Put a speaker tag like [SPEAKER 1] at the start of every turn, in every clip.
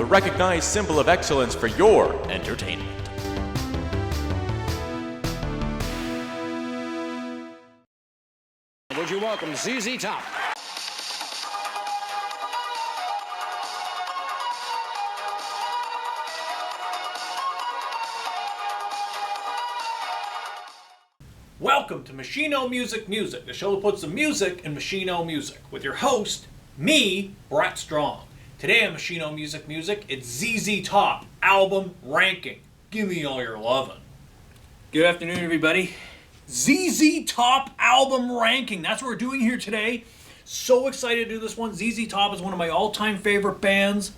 [SPEAKER 1] recognized symbol of excellence for your entertainment.
[SPEAKER 2] Would you welcome ZZ Top?
[SPEAKER 3] Welcome to Machino Music, the show that puts the music in Machino music, with your host, me, Brett Strong. Today on Machino Music, it's ZZ Top album ranking. Give me all your lovin'. Good afternoon, everybody. ZZ Top album ranking. That's what we're doing here today. So excited to do this one. ZZ Top is one of my all-time favorite bands.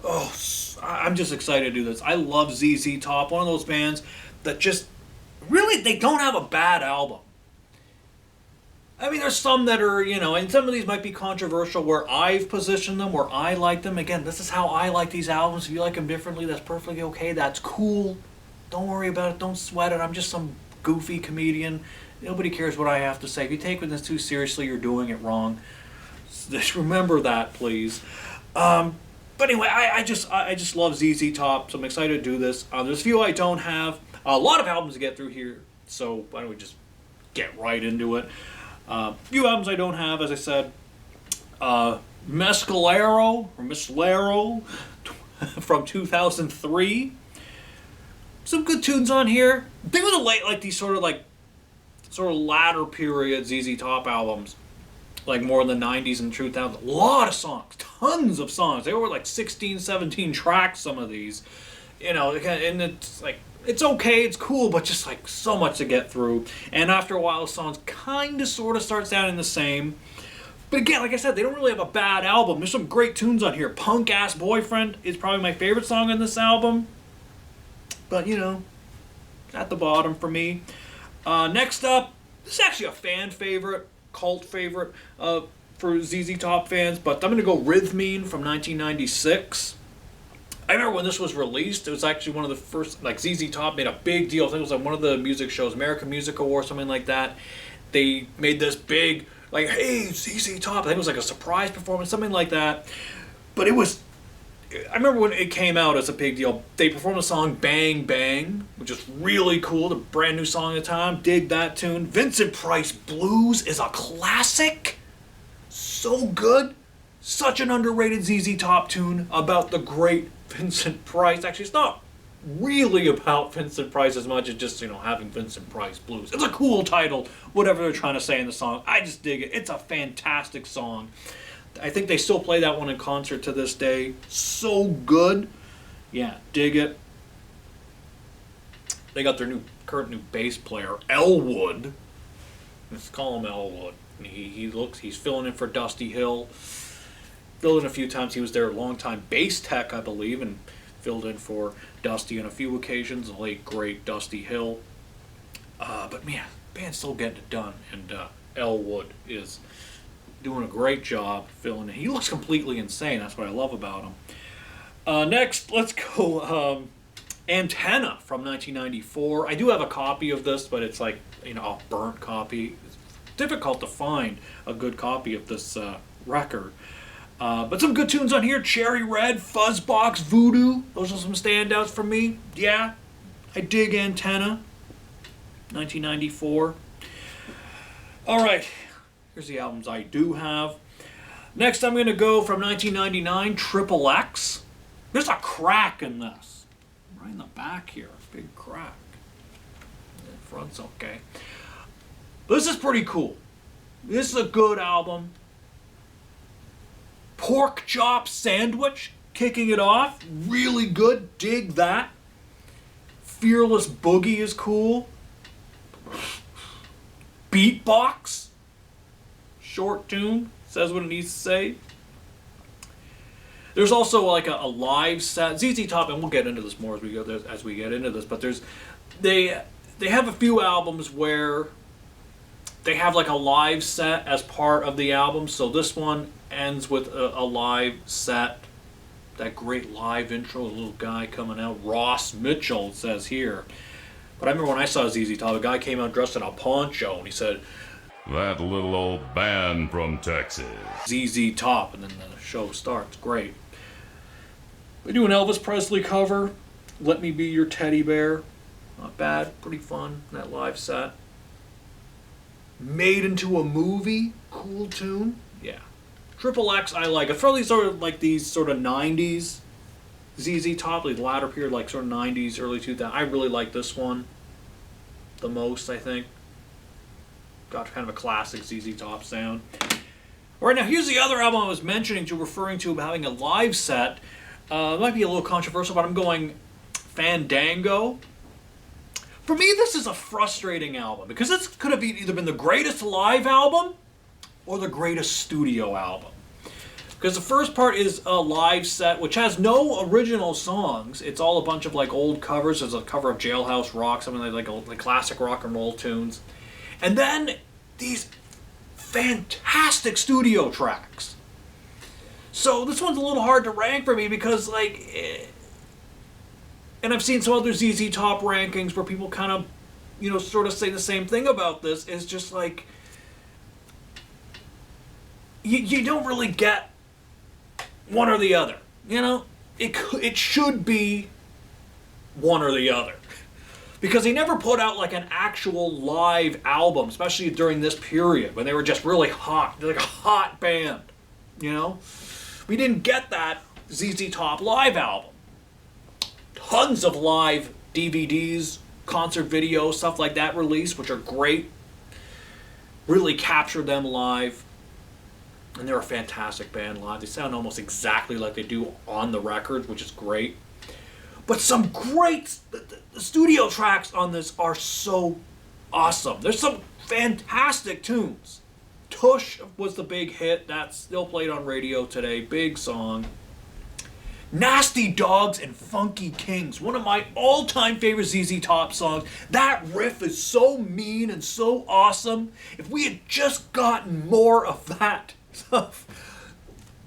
[SPEAKER 3] Oh, I'm just excited to do this. I love ZZ Top, one of those bands that just really, they don't have a bad album. I mean, there's some that are, and some of these might be controversial where I've positioned them, where I like them. Again, this is how I like these albums. If you like them differently, that's perfectly okay. That's cool. Don't worry about it. Don't sweat it. I'm just some goofy comedian. Nobody cares what I have to say. If you take this too seriously, you're doing it wrong. Just remember that, please. But anyway, I just love ZZ Top, so I'm excited to do this. There's a few I don't have. A lot of albums to get through here, so why don't we just get right into it. Few albums I don't have, as I said. Mescalero from 2003. Some good tunes on here. They were the late, like these sort of latter period ZZ Top albums, like more in the 90s and 2000s. A lot of songs, tons of songs. They were like 16, 17 tracks, some of these. And it's like, it's okay, it's cool, but just like so much to get through. And after a while, the songs kind of sort of start sounding the same. But again, like I said, they don't really have a bad album. There's some great tunes on here. Punk Ass Boyfriend is probably my favorite song on this album. But, at the bottom for me. Next up, this is actually a fan favorite, cult favorite for ZZ Top fans. But I'm going to go Rhythmine from 1996. I remember when this was released, it was actually one of the first, like ZZ Top made a big deal. I think it was like one of the music shows, American Music Awards, something like that. They made this big, like, hey, ZZ Top. I think it was like a surprise performance, something like that. But it was, I remember when it came out as a big deal. They performed the song Bang Bang, which is really cool, the brand new song at the time. Dig that tune. Vincent Price Blues is a classic. So good. Such an underrated ZZ Top tune about the great Vincent Price. Actually, it's not really about Vincent Price as much as just, having Vincent Price Blues. It's a cool title, whatever they're trying to say in the song. I just dig it. It's a fantastic song. I think they still play that one in concert to this day. So good. Yeah, dig it. They got their current new bass player, Elwood. Let's call him Elwood. He's filling in for Dusty Hill. Filled in a few times. He was their longtime bass tech, I believe, and filled in for Dusty on a few occasions, the late, great Dusty Hill. But man, band's still getting it done, and Elwood is doing a great job filling in. He looks completely insane. That's what I love about him. Next, let's go Antenna from 1994. I do have a copy of this, but it's like, a burnt copy. It's difficult to find a good copy of this record. But some good tunes on here. Cherry Red, Fuzzbox, Voodoo. Those are some standouts for me. Yeah, I dig Antenna. 1994. Alright, here's the albums I do have. Next I'm going to go from 1999, Triple X. There's a crack in this. Right in the back here. Big crack. The front's okay. This is pretty cool. This is a good album. Pork Chop Sandwich, kicking it off. Really good. Dig that. Fearless Boogie is cool. Beatbox. Short tune. Says what it needs to say. There's also like a live set. ZZ Top, and we'll get into this more as we get into this, but they have a few albums where they have like a live set as part of the album. So this one ends with a live set. That great live intro, the little guy coming out. Ross Mitchell, it says here. But I remember when I saw ZZ Top, a guy came out dressed in a poncho, and he said,
[SPEAKER 4] "That little old band from Texas."
[SPEAKER 3] ZZ Top, and then the show starts. Great. They do an Elvis Presley cover, Let Me Be Your Teddy Bear. Not bad, pretty fun, that live set. Made Into a Movie, cool tune. Yeah. Triple X, I like. It's probably sort of like these sort of 90s ZZ Top, like the latter period, like sort of 90s, early 2000s. I really like this one the most, I think. Got kind of a classic ZZ Top sound. All right, now here's the other album I was referring to having a live set. It might be a little controversial, but I'm going Fandango. For me, this is a frustrating album because this could have either been the greatest live album or the greatest studio album. Because the first part is a live set, which has no original songs. It's all a bunch of like old covers. There's a cover of Jailhouse Rock, something like classic rock and roll tunes. And then these fantastic studio tracks. So this one's a little hard to rank for me because and I've seen some other ZZ Top rankings where people kind of, sort of say the same thing about this. It's just like, you don't really get one or the other. It should be one or the other. Because he never put out like an actual live album, especially during this period when they were just really hot. They're like a hot band, We didn't get that ZZ Top live album. Tons of live DVDs, concert videos, stuff like that released, which are great. Really captured them live. And they're a fantastic band live. They sound almost exactly like they do on the records, which is great. But some great the studio tracks on this are so awesome. There's some fantastic tunes. Tush was the big hit. That's still played on radio today. Big song. Nasty Dogs and Funky Kings. One of my all-time favorite ZZ Top songs. That riff is so mean and so awesome. If we had just gotten more of that stuff,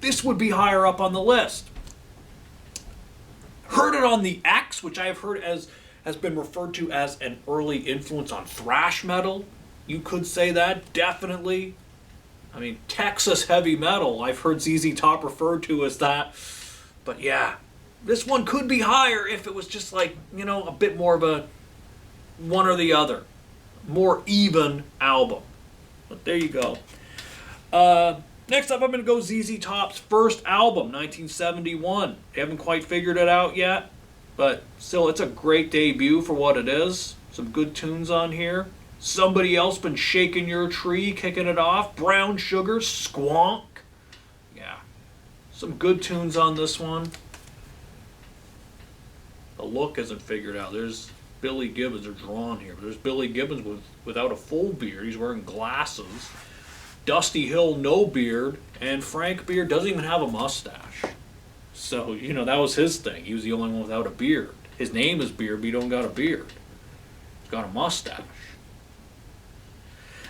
[SPEAKER 3] this would be higher up on the list. Heard It on the X, which I have heard has been referred to as an early influence on thrash metal. You could say that, definitely. I mean, Texas heavy metal, I've heard ZZ Top referred to as that. But yeah, this one could be higher if it was just like, a bit more of a one or the other. More even album. But there you go. Next up, I'm going to go ZZ Top's first album, 1971. They haven't quite figured it out yet, but still, it's a great debut for what it is. Some good tunes on here. Somebody Else Been Shaking Your Tree, kicking it off. Brown Sugar, Squonk. Yeah. Some good tunes on this one. The look isn't figured out. There's Billy Gibbons, they're drawn here. But there's Billy Gibbons without a full beard. He's wearing glasses. Dusty Hill, no beard. And Frank Beard doesn't even have a mustache. So, that was his thing. He was the only one without a beard. His name is Beard, but he don't got a beard. He's got a mustache.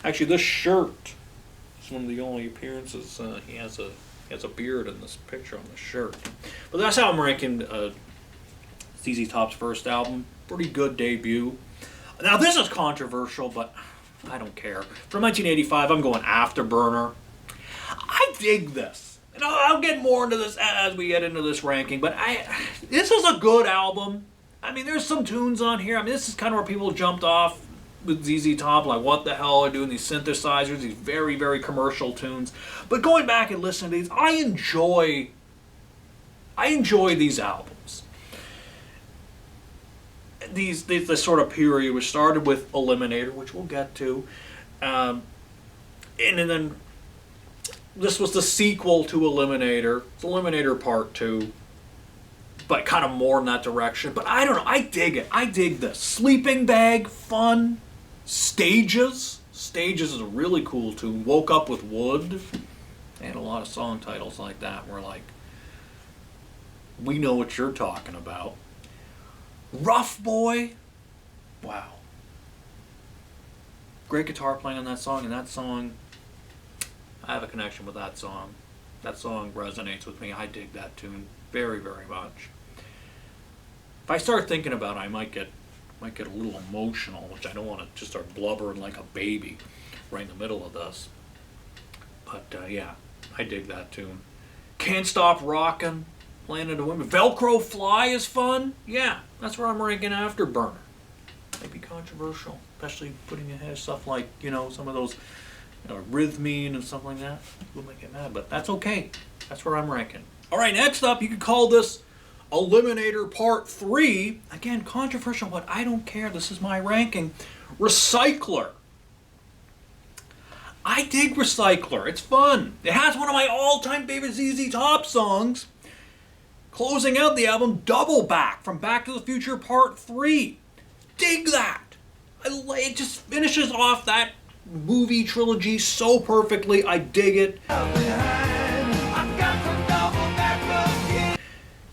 [SPEAKER 3] Actually, this shirt is one of the only appearances he has a beard in this picture on the shirt. But that's how I'm ranking ZZ Top's first album. Pretty good debut. Now, this is controversial, but I don't care. From 1985, I'm going Afterburner. I dig this. I'll get more into this as we get into this ranking, but this is a good album. I mean, there's some tunes on here. I mean, this is kind of where people jumped off with ZZ Top, like what the hell are doing these synthesizers, these very, very commercial tunes. But going back and listening to these, I enjoy these albums. This sort of period which started with Eliminator, which we'll get to, and then this was the sequel to Eliminator. It's Eliminator Part 2, but kind of more in that direction. But I don't know, I dig it. I dig this. Sleeping Bag, fun. Stages is a really cool tune. Woke Up with Wood. They had a lot of song titles like that where like, we know what you're talking about. Rough Boy. Wow. Great guitar playing on that song, and that song, I have a connection with that song. That song resonates with me. I dig that tune very, very much. If I start thinking about it, I might get a little emotional, which I don't want to just start blubbering like a baby right in the middle of this. But yeah, I dig that tune. Can't Stop Rockin'. Planet of Women. Velcro Fly is fun. Yeah, that's where I'm ranking Afterburner. Maybe controversial, especially putting ahead of stuff like, you know, some of those Rhythmine and stuff like that. People might get mad, but that's okay. That's where I'm ranking. All right, next up, you could call this Eliminator Part 3. Again, controversial, but I don't care. This is my ranking. Recycler. I dig Recycler. It's fun. It has one of my all-time favorite ZZ Top songs. Closing out the album, Double Back from Back to the Future Part 3. Dig that. It just finishes off that movie trilogy so perfectly. I dig it.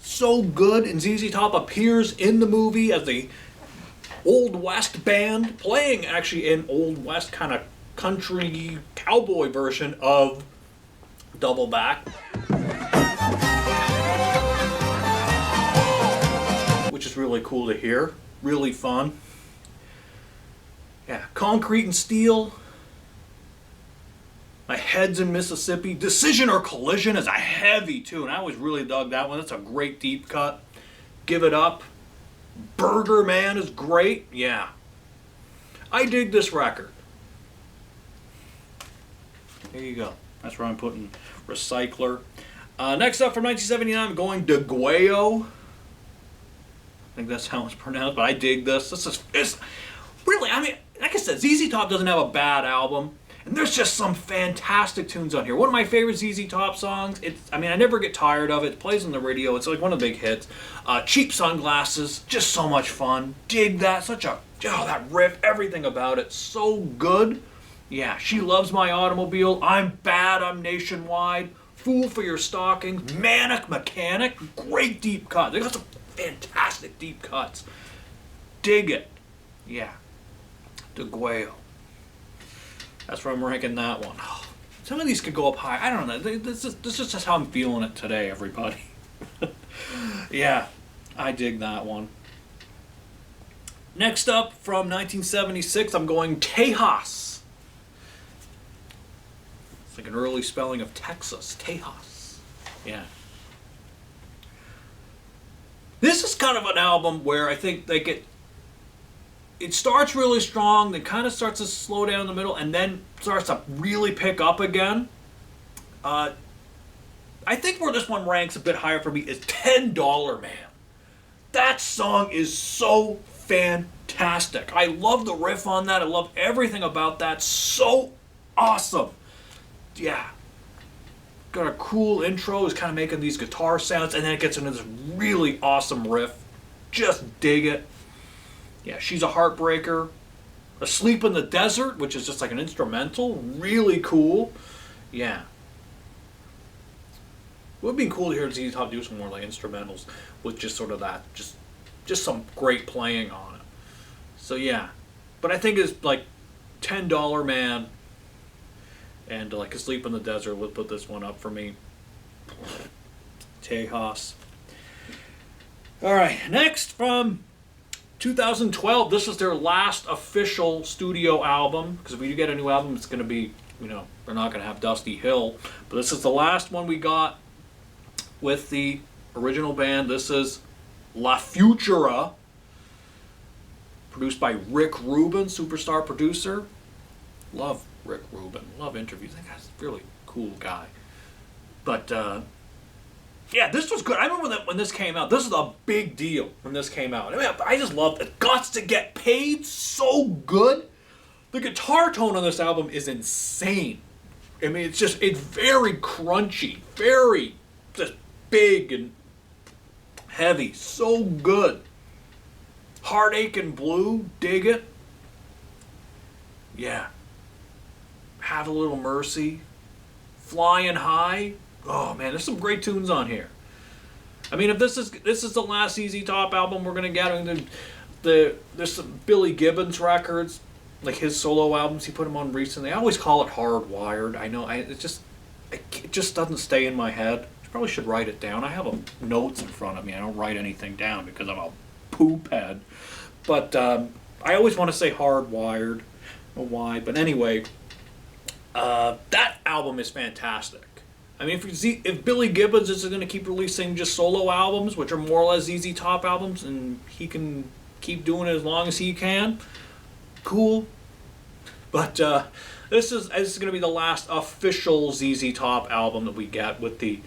[SPEAKER 3] So good, and ZZ Top appears in the movie as the Old West band, playing actually an Old West kind of country cowboy version of Double Back, which is really cool to hear. Really fun. Yeah, Concrete and Steel. My Head's in Mississippi. Decision or Collision is a heavy tune. I always really dug that one. That's a great deep cut. Give It Up. Burger Man is great. Yeah. I dig this record. There you go. That's where I'm putting Recycler. Next up from 1979, I'm going DEGUELLO. I think that's how it's pronounced, but I dig this. It's really, I mean, like I said, ZZ Top doesn't have a bad album. And there's just some fantastic tunes on here. One of my favorite ZZ Top songs. I never get tired of it. It plays on the radio. It's like one of the big hits. Cheap Sunglasses. Just so much fun. Dig that. That riff. Everything about it. So good. Yeah. She Loves My Automobile. I'm Bad. I'm Nationwide. Fool for Your Stockings. Manic Mechanic. Great deep cut. They got some fantastic deep cuts. Dig it. Yeah. DEGUELLO. That's where I'm ranking that one. Oh, some of these could go up high. I don't know. This is just how I'm feeling it today, everybody. Yeah, I dig that one. Next up, from 1976, I'm going TEJAS. It's like an early spelling of Texas. TEJAS. Yeah. This is kind of an album where I think they get... It starts really strong, then kind of starts to slow down in the middle, and then starts to really pick up again. I think where this one ranks a bit higher for me is $10 Man. That song is so fantastic. I love the riff on that. I love everything about that. So awesome. Yeah. Got a cool intro. It's kind of making these guitar sounds, and then it gets into this really awesome riff. Just dig it. Yeah, She's a Heartbreaker. Asleep in the Desert, which is just like an instrumental. Really cool. Yeah. It would be cool to hear ZZ Top do some more like instrumentals with just sort of that, just some great playing on it. So yeah. But I think it's like $10 Man and like Asleep in the Desert would put this one up for me. TEJAS. Alright, next from 2012, this is their last official studio album, because if we do get a new album, it's going to be, they're not going to have Dusty Hill, but this is the last one we got with the original band. This is La Futura, produced by Rick Rubin, superstar producer. Love Rick Rubin, love interviews. That guy's a really cool guy. But yeah, this was good. I remember that when this came out. This was a big deal when this came out. I just loved it. Gots to Get Paid, so good. The guitar tone on this album is insane. It's very crunchy, very just big and heavy. So good. Heartache and Blue, dig it. Yeah. Have a Little Mercy. Flying High. Oh man, there's some great tunes on here. If this is the last ZZ Top album we're gonna get, there's some Billy Gibbons records, like his solo albums he put them on recently. I always call it Hardwired. I know it just doesn't stay in my head. I probably should write it down. I have notes in front of me. I don't write anything down because I'm a poop head. But I always want to say Hardwired. I don't know why, but anyway, that album is fantastic. I mean, if Billy Gibbons is going to keep releasing just solo albums, which are more or less ZZ Top albums, and he can keep doing it as long as he can, cool. But this is going to be the last official ZZ Top album that we get with the,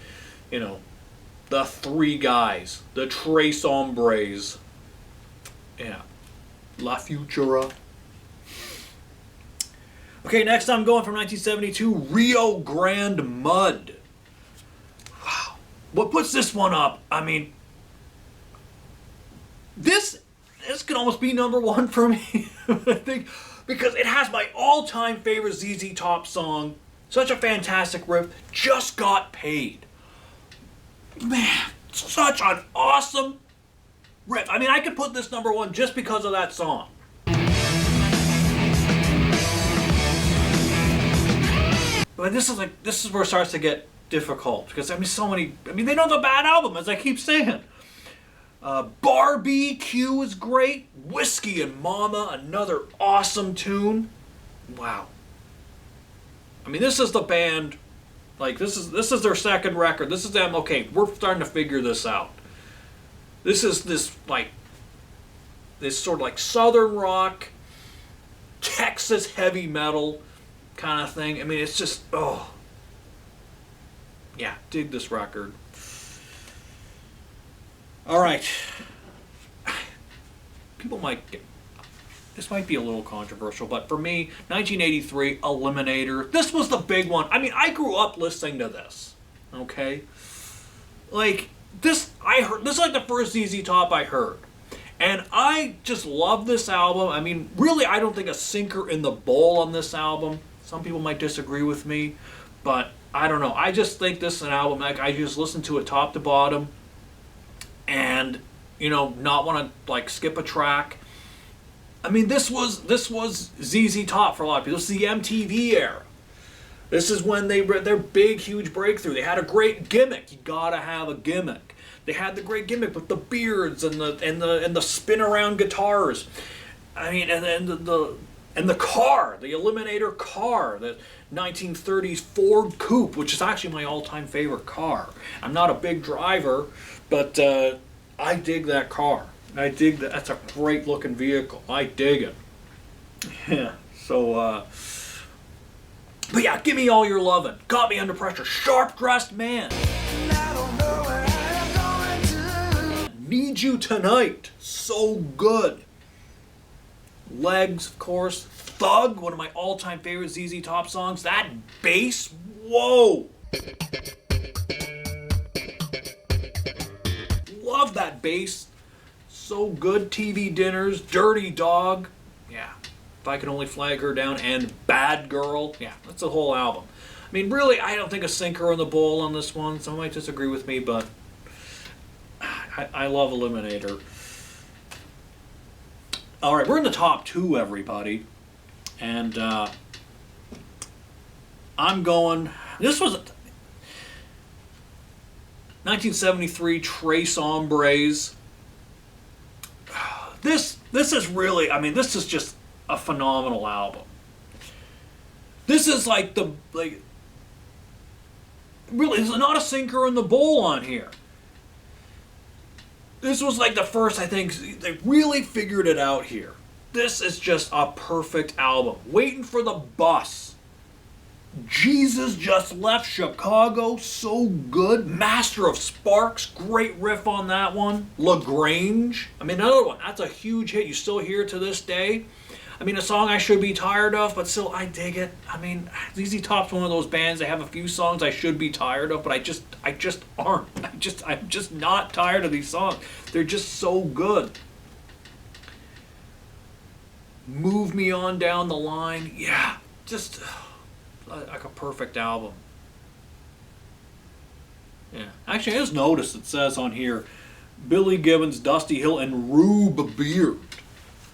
[SPEAKER 3] the three guys, the Tres Hombres. Yeah, La Futura. Okay, next I'm going from 1972, Rio Grande Mud. Wow. What puts this one up? I mean, this could almost be number one for me, I think, because it has my all-time favorite ZZ Top song. Such a fantastic riff. Just Got Paid. Man, such an awesome riff. I mean, I could put this number one just because of that song. But this is where it starts to get difficult, because they don't have a bad album, as I keep saying. Barbecue is great. Whiskey and Mama, another awesome tune. Wow. I mean, this is the band, this is their second record. This is them, okay, we're starting to figure this out. This is this sort of like Southern rock, Texas heavy metal kind of thing. I mean, it's just, yeah, dig this record. All right. This might be a little controversial, but for me, 1983, Eliminator. This was the big one. I mean, I grew up listening to this, okay? This is like the first ZZ Top I heard. And I just love this album. I mean, really, I don't think a sinker in the bowl on this album. Some people might disagree with me, but I don't know. I just think this is an album I just listen to it top to bottom, and not want to skip a track. I mean, this was ZZ Top for a lot of people. This is the MTV era. This is when their big, huge breakthrough. They had a great gimmick. You gotta have a gimmick. They had the great gimmick with the beards and the spin around guitars. I mean, and the car, the Eliminator car, the 1930s Ford Coupe, which is actually my all-time favorite car. I'm not a big driver, but I dig that car. I dig that. That's a great-looking vehicle. I dig it. Yeah. So, but yeah, Give Me All Your Lovin', Got Me Under Pressure, Sharp Dressed Man. Need You Tonight, so good. Legs, of course. Thug, one of my all-time favorite ZZ Top songs. That bass, whoa! Love that bass. So good. TV Dinners, Dirty Dog. Yeah. If I Could Only Flag Her Down, and Bad Girl. Yeah, that's the whole album. I mean, really, I don't think a sinker in the bowl on this one. Some might disagree with me, but I love Eliminator. All right, we're in the top two, everybody. And I'm going... This was 1973, Tres Hombres. This is really... I mean, this is just a phenomenal album. This is really, there's not a sinker in the bowl on here. This was the first, I think, they really figured it out here. This is just a perfect album. Waiting for the Bus. Jesus Just Left Chicago, so good. Master of Sparks, great riff on that one. LaGrange, I mean, another one. That's a huge hit. You still hear it to this day. I mean, a song I should be tired of, but still, I dig it. I mean, ZZ Top's one of those bands. They have a few songs I should be tired of, but I just aren't. I'm just not tired of these songs. They're just so good. Move Me On Down the Line. Yeah, just like a perfect album. Yeah. Actually, I just noticed it says on here, Billy Gibbons, Dusty Hill, and Rube Beard.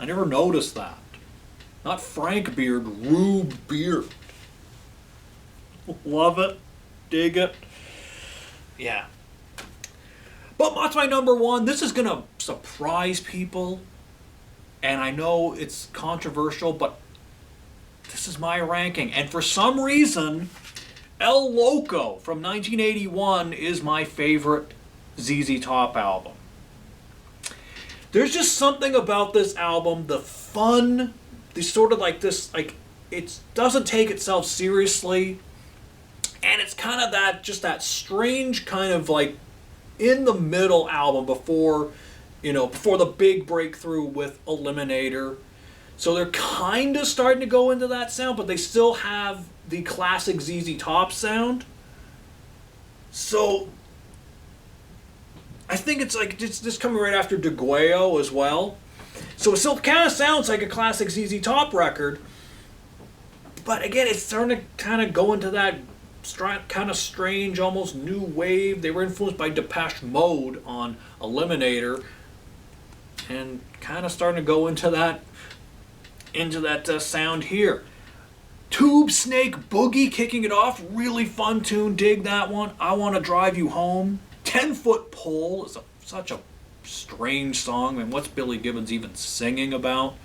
[SPEAKER 3] I never noticed that. Not Frank Beard, Rube Beard. Love it. Dig it. Yeah. But that's my number one. This is going to surprise people. And I know it's controversial, but this is my ranking. And for some reason, El Loco from 1981 is my favorite ZZ Top album. There's just something about this album, the fun, the sort of like this, like, it doesn't take itself seriously, and it's kind of that, just that strange kind of like in the middle album before, before the big breakthrough with Eliminator. So they're kind of starting to go into that sound, but they still have the classic ZZ Top sound. So I think it's like this coming right after DEGUELLO as well. So it still kind of sounds like a classic ZZ Top record. But again, it's starting to kind of go into that kind of strange, almost new wave. They were influenced by Depeche Mode on Eliminator, and kind of starting to go into that sound here. Tube Snake Boogie kicking it off. Really fun tune. Dig that one. I Want to Drive You Home. 10-Foot Pole is such a strange song. I mean, what's Billy Gibbons even singing about?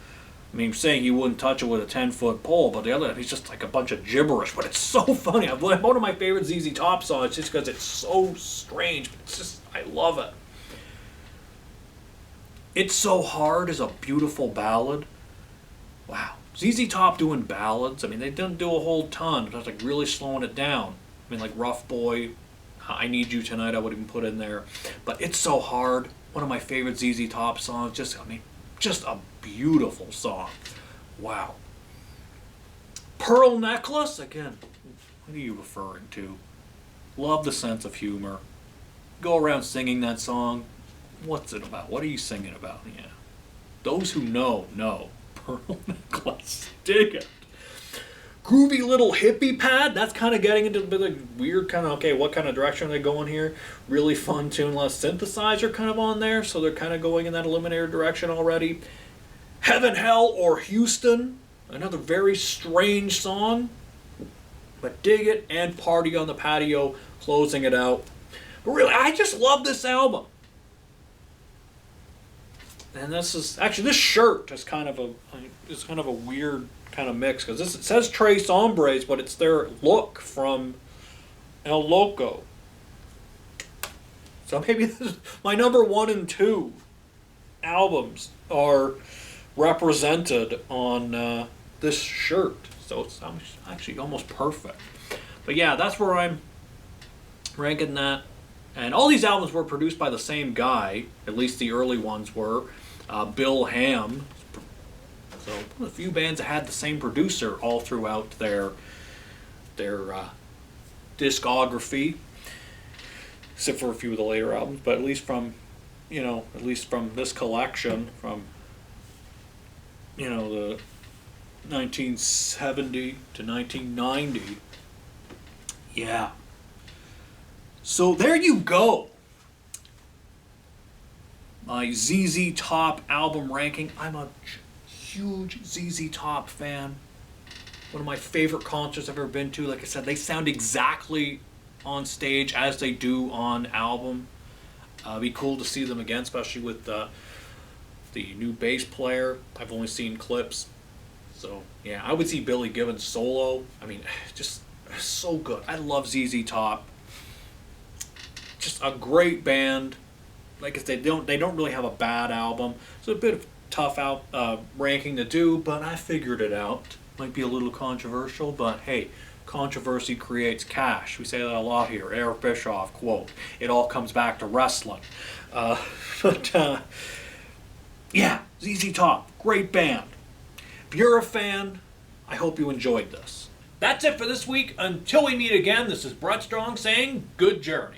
[SPEAKER 3] I mean, saying he wouldn't touch it with a 10-foot pole, but the other, he's just like a bunch of gibberish. But it's so funny. One of my favorite ZZ Top songs, just because it's so strange. But it's just, I love it. It's So Hard is a beautiful ballad. Wow. ZZ Top doing ballads. I mean, they didn't do a whole ton. That's like really slowing it down. I mean, like Rough Boy, I Need You Tonight, I would even put in there. But It's So Hard, one of my favorite ZZ Top songs. Just a beautiful song. Wow. Pearl Necklace, again, what are you referring to? Love the sense of humor. Go around singing that song. What's it about? What are you singing about? Yeah. Those who know. Pearl Necklace. Dig it. Groovy Little Hippie Pad. That's kind of getting into a bit of weird kind of, okay, what kind of direction are they going here? Really fun tune. Less synthesizer kind of on there, so they're kind of going in that Eliminator direction already. Heaven, Hell, or Houston. Another very strange song, but dig it. And Party on the Patio, closing it out. But really, I just love this album. And this shirt is kind of a weird kind of mix, because it says Tres Hombres, but it's their look from El Loco. So maybe this is my number 1 and 2 albums are represented on this shirt. So it's actually almost perfect. But yeah, that's where I'm ranking that. And all these albums were produced by the same guy, at least the early ones were, Bill Ham. So one of the few bands that had the same producer all throughout their discography, except for a few of the later albums. But at least from this collection, from the 1970 to 1990, yeah. So there you go. My ZZ Top album ranking. I'm a huge ZZ Top fan. One of my favorite concerts I've ever been to. Like I said, they sound exactly on stage as they do on album. It'd be cool to see them again, especially with the new bass player. I've only seen clips. So, yeah, I would see Billy Gibbons solo. I mean, just so good. I love ZZ Top. Just a great band. Like I said, they don't really have a bad album. It's a bit of tough ranking to do, but I figured it out. Might be a little controversial, but hey, controversy creates cash. We say that a lot here. Eric Bischoff quote. It all comes back to wrestling. Yeah, ZZ Top, great band. If you're a fan, I hope you enjoyed this. That's it for this week. Until we meet again, this is Brett Strong saying good journey.